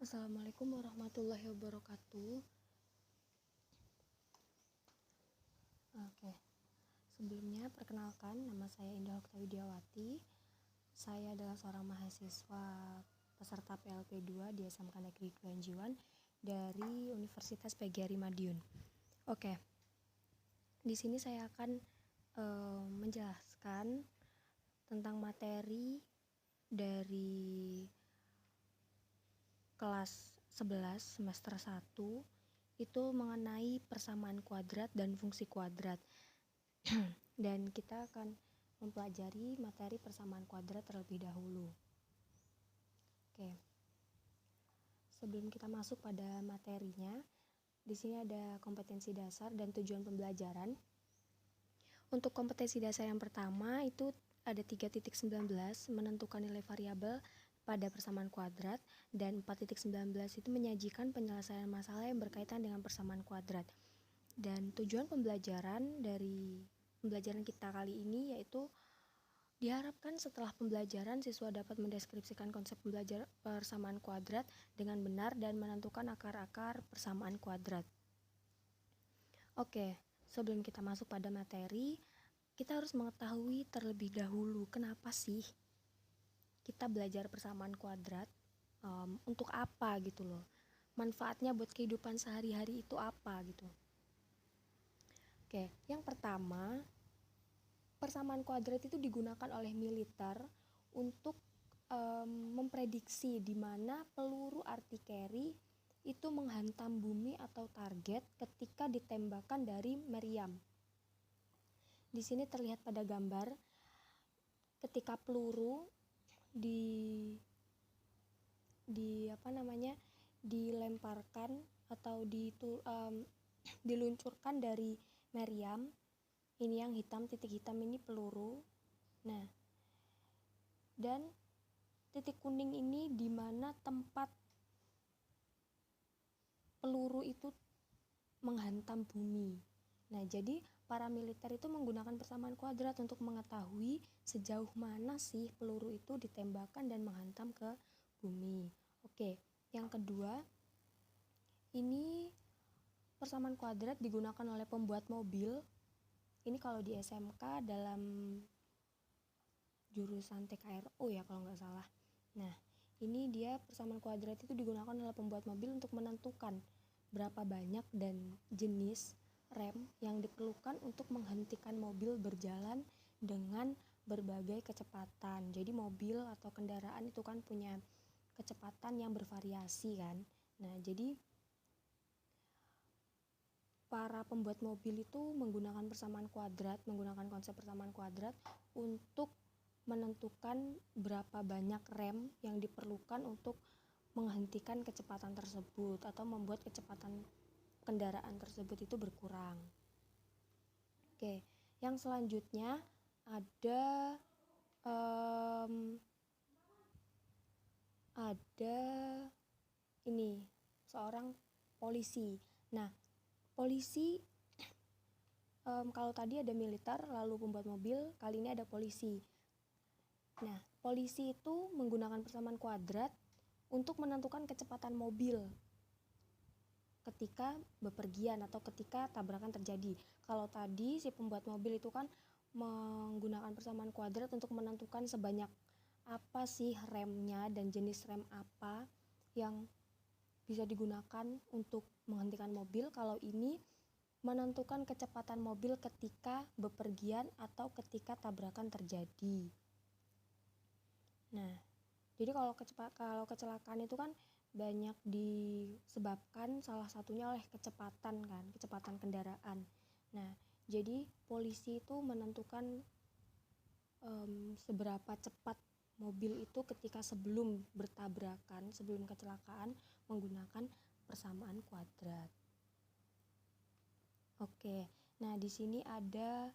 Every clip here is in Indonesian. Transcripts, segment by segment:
Assalamualaikum warahmatullahi wabarakatuh. Oke, sebelumnya perkenalkan, nama saya Indah Okta Widiawati. Saya adalah seorang mahasiswa peserta PLP 2 di SMK Negeri Kelanjiwan dari Universitas PGRI Madiun. Oke, di sini saya akan menjelaskan tentang materi dari kelas 11 semester 1 itu mengenai persamaan kuadrat dan fungsi kuadrat. Dan kita akan mempelajari materi persamaan kuadrat terlebih dahulu. Oke. Sebelum kita masuk pada materinya, di sini ada kompetensi dasar dan tujuan pembelajaran. Untuk kompetensi dasar yang pertama itu ada 3.19 menentukan nilai variabel pada persamaan kuadrat, dan 4.19 itu menyajikan penyelesaian masalah yang berkaitan dengan persamaan kuadrat. Dan tujuan pembelajaran dari pembelajaran kita kali ini yaitu diharapkan setelah pembelajaran siswa dapat mendeskripsikan konsep belajar persamaan kuadrat dengan benar dan menentukan akar-akar persamaan kuadrat. Oke, sebelum kita masuk pada materi, kita harus mengetahui terlebih dahulu kenapa sih kita belajar persamaan kuadrat, untuk apa gitu loh. Manfaatnya buat kehidupan sehari-hari itu apa gitu. Oke, yang pertama, persamaan kuadrat itu digunakan oleh militer untuk memprediksi di mana peluru artileri itu menghantam bumi atau target ketika ditembakkan dari meriam. Di sini terlihat pada gambar ketika peluru dilemparkan atau diluncurkan dari meriam. Ini yang hitam, titik hitam ini peluru. Nah, dan titik kuning ini di mana tempat peluru itu menghantam bumi. Nah, jadi para militer itu menggunakan persamaan kuadrat untuk mengetahui sejauh mana sih peluru itu ditembakkan dan menghantam ke bumi. Oke, yang kedua, ini persamaan kuadrat digunakan oleh pembuat mobil. Ini kalau di SMK dalam jurusan TKRO ya kalau nggak salah. Nah, ini dia persamaan kuadrat itu digunakan oleh pembuat mobil untuk menentukan berapa banyak dan jenis rem yang diperlukan untuk menghentikan mobil berjalan dengan berbagai kecepatan. Jadi mobil atau kendaraan itu kan punya kecepatan yang bervariasi kan. Nah, jadi para pembuat mobil itu menggunakan konsep persamaan kuadrat untuk menentukan berapa banyak rem yang diperlukan untuk menghentikan kecepatan tersebut atau membuat kecepatan kendaraan tersebut itu berkurang. Oke, yang selanjutnya ada ini seorang polisi. Nah, polisi kalau tadi ada militer lalu pembuat mobil, kali ini ada polisi. Nah, polisi itu menggunakan persamaan kuadrat untuk menentukan kecepatan mobil ketika bepergian atau ketika tabrakan terjadi. Kalau tadi si pembuat mobil itu kan menggunakan persamaan kuadrat untuk menentukan sebanyak apa sih remnya dan jenis rem apa yang bisa digunakan untuk menghentikan mobil. Kalau ini menentukan kecepatan mobil ketika bepergian atau ketika tabrakan terjadi. Nah, jadi kalau kecelakaan itu kan banyak disebabkan salah satunya oleh kecepatan kendaraan. Nah, jadi polisi itu menentukan seberapa cepat mobil itu ketika sebelum bertabrakan, sebelum kecelakaan menggunakan persamaan kuadrat. Oke, nah di sini ada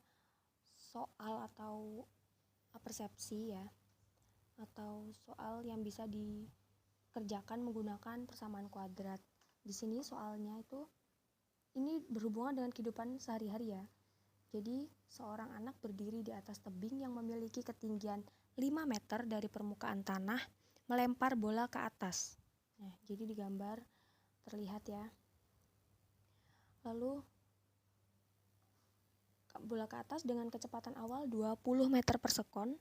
soal atau persepsi ya, atau soal yang bisa dikerjakan menggunakan persamaan kuadrat. Di sini soalnya itu ini berhubungan dengan kehidupan sehari-hari ya. Jadi seorang anak berdiri di atas tebing yang memiliki ketinggian 5 meter dari permukaan tanah, melempar bola ke atas. Nah, jadi di gambar terlihat ya. Lalu bola ke atas dengan kecepatan awal 20 meter per sekon.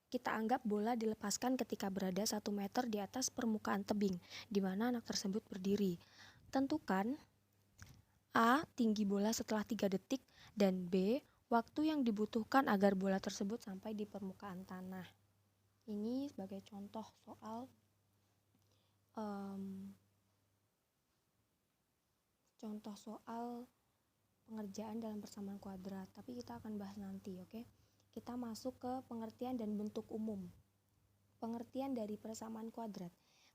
Kita anggap bola dilepaskan ketika berada 1 meter di atas permukaan tebing, di mana anak tersebut berdiri. Tentukan A. Tinggi bola setelah 3 detik, dan B. Waktu yang dibutuhkan agar bola tersebut sampai di permukaan tanah. Ini sebagai contoh soal pengerjaan dalam persamaan kuadrat, tapi kita akan bahas nanti, oke? Kita masuk ke pengertian dan bentuk umum. Pengertian dari persamaan kuadrat.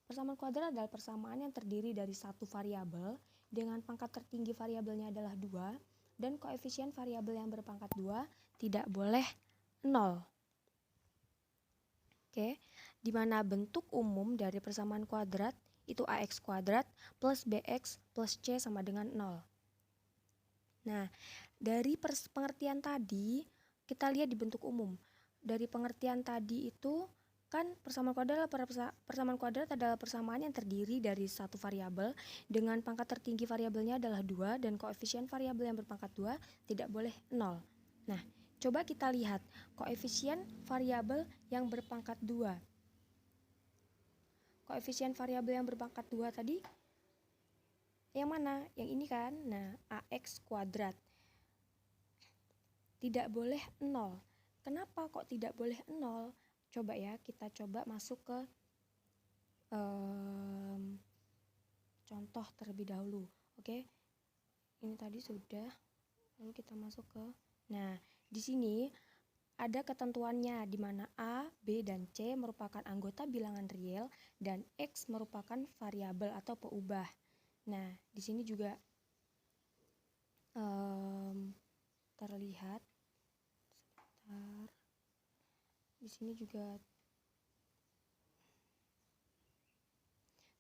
Persamaan kuadrat adalah persamaan yang terdiri dari satu variabel dengan pangkat tertinggi variabelnya adalah 2 dan koefisien variabel yang berpangkat 2 tidak boleh 0. Oke, di mana bentuk umum dari persamaan kuadrat itu ax kuadrat plus bx plus c sama dengan 0. Nah, dari pengertian tadi, kita lihat di bentuk umum. Dari pengertian tadi itu, kan persamaan kuadrat adalah persamaan yang terdiri dari satu variabel dengan pangkat tertinggi variabelnya adalah 2 dan koefisien variabel yang berpangkat 2 tidak boleh 0. Nah, coba kita lihat koefisien variabel yang berpangkat 2. Koefisien variabel yang berpangkat 2 tadi yang mana? Yang ini kan? Nah, ax kuadrat. Tidak boleh 0. Kenapa kok tidak boleh 0? Coba ya, kita coba masuk ke contoh terlebih dahulu. Oke, ini tadi sudah. Lalu kita masuk ke. Nah, di sini ada ketentuannya di mana A, B, dan C merupakan anggota bilangan real dan X merupakan variabel atau peubah. Nah, di sini juga terlihat. Sebentar. Di sini juga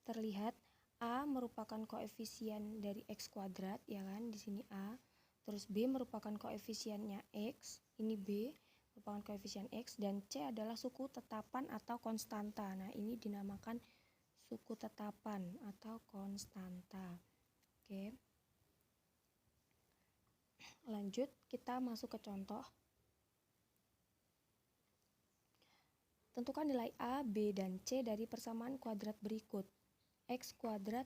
terlihat A merupakan koefisien dari X kuadrat, ya kan? Di sini A. Terus B merupakan koefisiennya X, ini B merupakan koefisien X, dan C adalah suku tetapan atau konstanta. Nah, ini dinamakan suku tetapan atau konstanta. Oke. Lanjut, kita masuk ke contoh. Tentukan nilai A, B, dan C dari persamaan kuadrat berikut. X kuadrat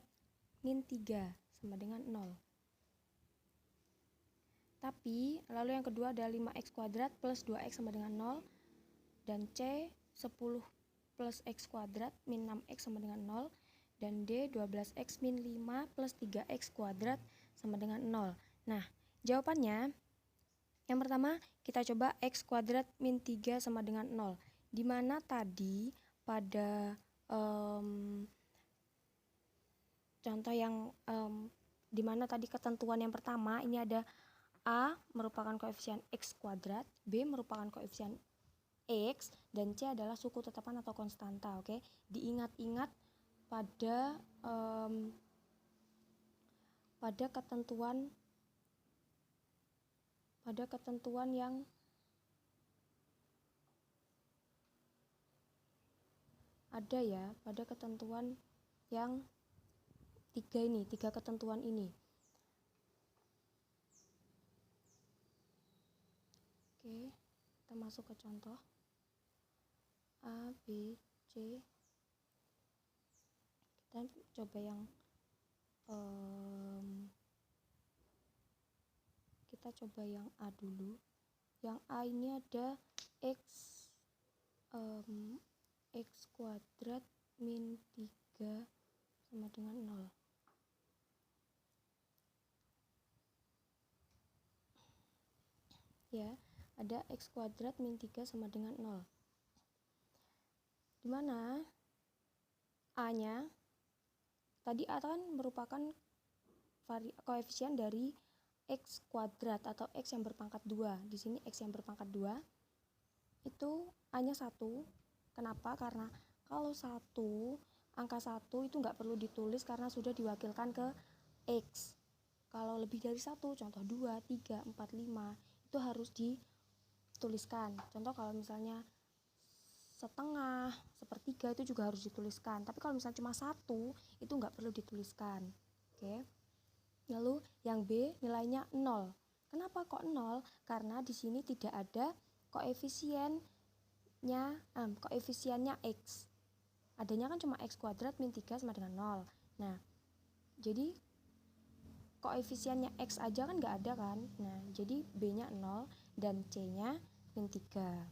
min 3 sama dengan 0. Tapi, lalu yang kedua ada 5x kuadrat plus 2x sama dengan 0. Dan C, 10 plus x kuadrat min 6x sama dengan 0. Dan D, 12x min 5 plus 3x kuadrat sama dengan 0. Nah, jawabannya, yang pertama kita coba x kuadrat min 3 sama dengan 0. Dimana tadi pada contoh yang dimana tadi ketentuan yang pertama ini ada A merupakan koefisien x kuadrat, B merupakan koefisien x, dan C adalah suku tetapan atau konstanta. Oke, diingat-ingat pada ketentuan yang ada ya, pada ketentuan yang tiga ketentuan ini. Oke, kita masuk ke contoh A, B, C. Kita coba yang A dulu. Yang A ini ada x kuadrat min 3 sama dengan 0. Ya, ada x kuadrat min 3 sama dengan 0. Dimana A-nya tadi A kan merupakan koefisien dari x kuadrat atau x yang berpangkat 2. Di sini x yang berpangkat 2 itu A-nya 1. Kenapa? Karena kalau 1, angka 1 itu nggak perlu ditulis karena sudah diwakilkan ke x. Kalau lebih dari 1, contoh 2, 3, 4, 5, itu harus dituliskan. Contoh kalau misalnya setengah, sepertiga itu juga harus dituliskan. Tapi kalau misalnya cuma 1 itu nggak perlu dituliskan. Oke. Lalu yang B nilainya 0. Kenapa kok 0? Karena di sini tidak ada koefisiennya X. Adanya kan cuma X kuadrat min 3 sama dengan 0. Nah, jadi koefisiennya X aja kan nggak ada kan. Nah, jadi B-nya 0 dan C-nya min 3.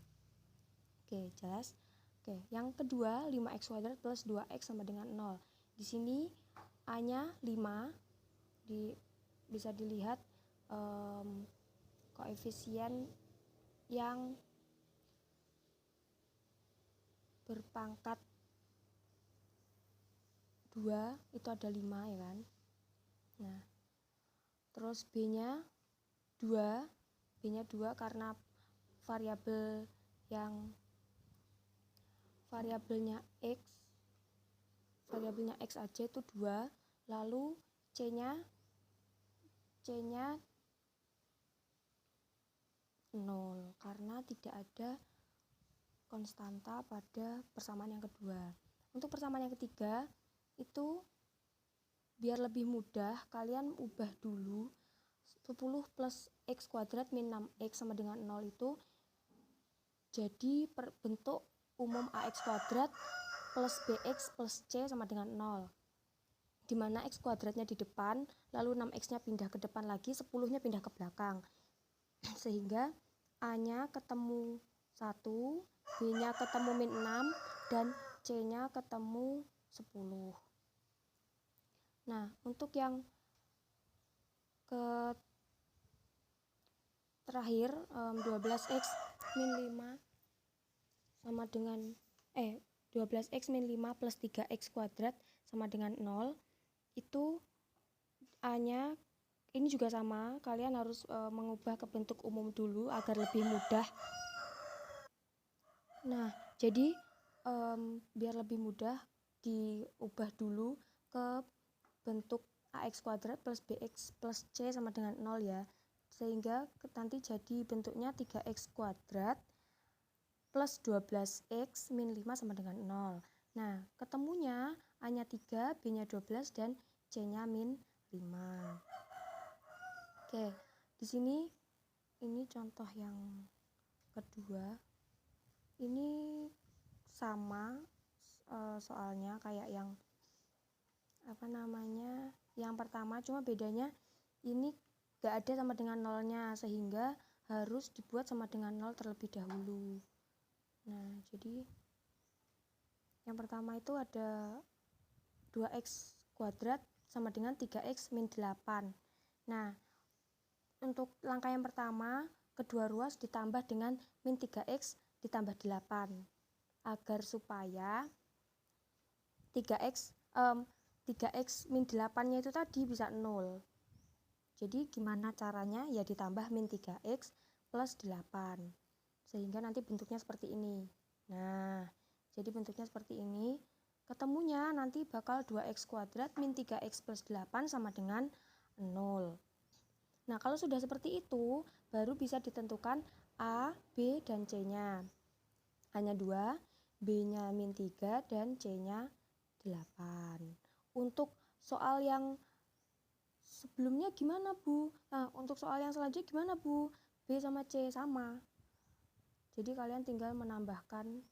Oke, jelas? Oke, yang kedua 5X kuadrat plus 2X sama dengan 0. Di sini A-nya 5. Bisa dilihat koefisien yang berpangkat 2 itu ada 5 ya kan. Nah, terus B-nya 2 karena variabelnya X aja itu 2. Lalu C-nya 0 karena tidak ada konstanta pada persamaan yang kedua. Untuk persamaan yang ketiga itu biar lebih mudah, kalian ubah dulu 10 plus X kuadrat min 6X sama dengan 0 itu jadi bentuk umum AX kuadrat plus BX plus C sama dengan 0, dimana X kuadratnya di depan, lalu 6X nya pindah ke depan lagi, 10 nya pindah ke belakang, sehingga A nya ketemu 1, B nya ketemu min 6, dan C nya ketemu 10. Nah, untuk yang terakhir 12X min 5 sama dengan 12X min 5 plus 3X kuadrat sama dengan 0, itu A nya ini juga sama, kalian harus mengubah ke bentuk umum dulu agar lebih mudah. Nah, jadi biar lebih mudah diubah dulu ke bentuk AX kuadrat plus BX plus C sama dengan 0 ya, sehingga nanti jadi bentuknya 3X kuadrat plus 12X min 5 sama dengan 0. Nah, ketemunya A nya 3, B nya 12, dan C nya min 5. Oke, di sini ini contoh yang kedua. Ini sama soalnya kayak yang yang pertama, cuma bedanya ini gak ada sama dengan nolnya, sehingga harus dibuat sama dengan 0 terlebih dahulu. Nah, jadi yang pertama itu ada 2X kuadrat sama dengan 3X min 8. Nah, untuk langkah yang pertama, kedua ruas ditambah dengan min 3X ditambah 8 agar supaya 3X min 8 nya itu tadi bisa 0. Jadi gimana caranya? Ya ditambah min 3X plus 8 sehingga nanti bentuknya seperti ini. Nah, jadi bentuknya seperti ini. Ketemunya nanti bakal 2X kuadrat min 3X plus 8 sama dengan 0. Nah, kalau sudah seperti itu, baru bisa ditentukan A, B, dan C-nya. A-nya 2, B-nya min 3, dan C-nya 8. Untuk soal yang sebelumnya gimana, Bu? Nah, untuk soal yang selanjutnya gimana, Bu? B sama C sama. Jadi kalian tinggal menambahkan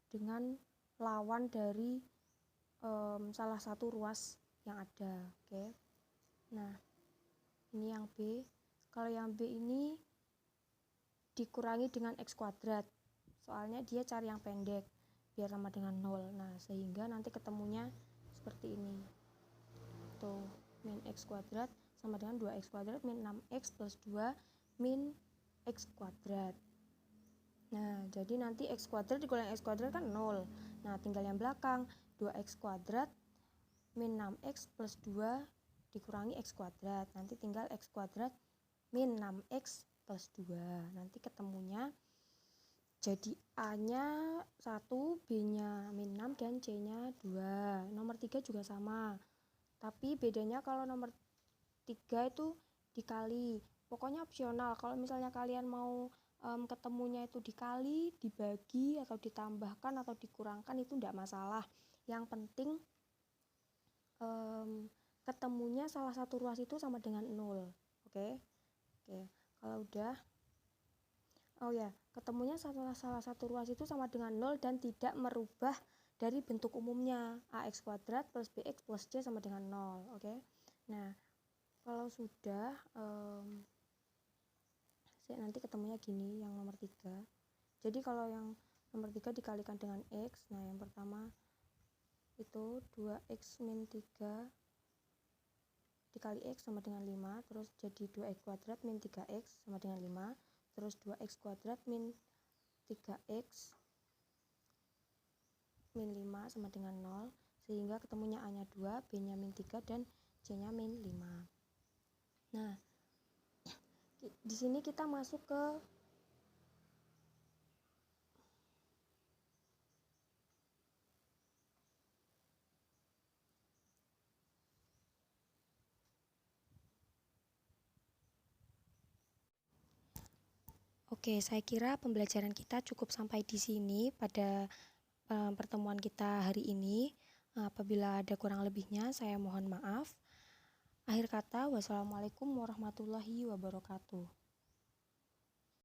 dengan lawan dari salah satu ruas yang ada. Oke. Nah, ini yang B. Kalau yang B ini dikurangi dengan X kuadrat. Soalnya dia cari yang pendek biar sama dengan 0. Nah, sehingga nanti ketemunya seperti ini. Tuh, min X kuadrat sama dengan 2X kuadrat min 6X plus 2 min X kuadrat. Nah, jadi nanti X kuadrat dikurangi X kuadrat kan 0. Nah, tinggal yang belakang, 2X kuadrat min 6X plus 2 dikurangi X kuadrat. Nanti tinggal X kuadrat min 6X plus 2. Nanti ketemunya jadi A-nya 1, B-nya min 6, dan C-nya 2. Nomor 3 juga sama. Tapi bedanya kalau nomor 3 itu dikali. Pokoknya opsional. Kalau misalnya kalian mau ketemunya itu dikali, dibagi, atau ditambahkan, atau dikurangkan, itu tidak masalah. Yang penting ketemunya salah satu ruas itu sama dengan 0. Oke. Kalau udah, oh ya, ketemunya salah satu ruas itu sama dengan 0 dan tidak merubah dari bentuk umumnya ax kuadrat plus bx plus c sama dengan 0. Oke. Nah, kalau sudah nanti ketemunya gini, yang nomor 3. Jadi kalau yang nomor 3 dikalikan dengan x, nah yang pertama itu 2x min 3 dikali x sama dengan 5, terus jadi 2x kuadrat min 3x sama dengan 5, terus 2x kuadrat min 3x min 5 sama dengan 0, sehingga ketemunya a nya 2, b nya min 3, dan c nya min 5. Nah, di sini kita masuk ke Oke, saya kira pembelajaran kita cukup sampai di sini pada pertemuan kita hari ini. Apabila ada kurang lebihnya, saya mohon maaf. Akhir kata, wassalamualaikum warahmatullahi wabarakatuh.